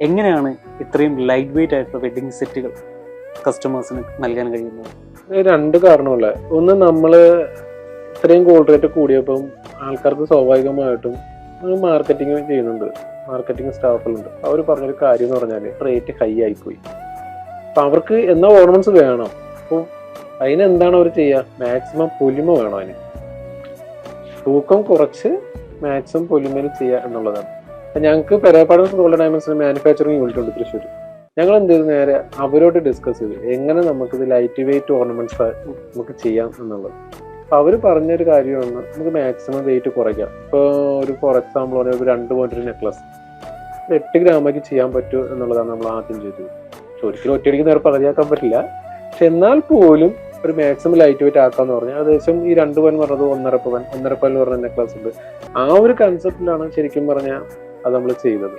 എങ്ങനെയാണ് ഇത്രയും light weight ആയിട്ടുള്ള വെഡിങ് സെറ്റുകൾ കസ്റ്റമേഴ്സിന് നൽകാൻ കഴിയുന്നത്? രണ്ട് കാരണമല്ല. ഒന്ന്, നമ്മള് ഇത്രയും ഗോൾഡ് റേറ്റ് കൂടിയപ്പം ആൾക്കാർക്ക് സ്വാഭാവികമായിട്ടും മാർക്കറ്റിംഗ് ചെയ്യുന്നുണ്ട്, മാർക്കറ്റിംഗ് സ്റ്റാഫുകളുണ്ട്. അവർ പറഞ്ഞൊരു കാര്യം എന്ന് പറഞ്ഞാൽ റേറ്റ് ഹൈ ആയിപ്പോയി. അപ്പൊ അവർക്ക് എന്നാ ഓർണമെന്റ്സ് വേണം. അപ്പോൾ അതിനെന്താണ് അവർ ചെയ്യുക? മാക്സിമം പൊലിമ വേണം. അതിന് തൂക്കം കുറച്ച് മാക്സിമം പൊലിമയിൽ ചെയ്യുക എന്നുള്ളതാണ്. ഞങ്ങൾക്ക് പെരേപ്പാടൻസ് ഗോൾഡ് ഡയമണ്ട്സിന് മാനുഫാക്ചറിങ് യൂണിറ്റ് ഉണ്ട് തൃശ്ശൂർ. ഞങ്ങൾ എന്ത് ചെയ്തു, നേരെ അവരോട് ഡിസ്കസ് ചെയ്തു എങ്ങനെ നമുക്കിത് ലൈറ്റ് വെയിറ്റ് ഓർണമെന്റ്സ് നമുക്ക് ചെയ്യാം എന്നുള്ളത്. അപ്പൊ അവർ പറഞ്ഞൊരു കാര്യമാണ്, നമുക്ക് മാക്സിമം വെയിറ്റ് കുറയ്ക്കാം. ഇപ്പോൾ ഫോർ എക്സാമ്പിൾ പറഞ്ഞാൽ ഒരു 2 പോയിന്റ് നെക്ലസ് 8 ഗ്രാമാക്കി ചെയ്യാൻ പറ്റുമോ എന്നുള്ളതാണ് നമ്മൾ ആദ്യം ചെയ്തത്. ഒരിക്കലും ഒറ്റയടിക്ക് നേരെ പകുതിയാക്കാൻ പറ്റില്ല, പക്ഷെ എന്നാൽ പോലും ഒരു മാക്സിമം ലൈറ്റ് വെയിറ്റ് ആക്കാന്ന് പറഞ്ഞാൽ ഏകദേശം ഈ 2 പവൻ പറഞ്ഞത് 1.5 പവൻ പറഞ്ഞ നെക്ലസ് ഉണ്ട്. ആ ഒരു കൺസെപ്റ്റിലാണ് ശരിക്കും പറഞ്ഞാൽ അത് നമ്മൾ ചെയ്തത്.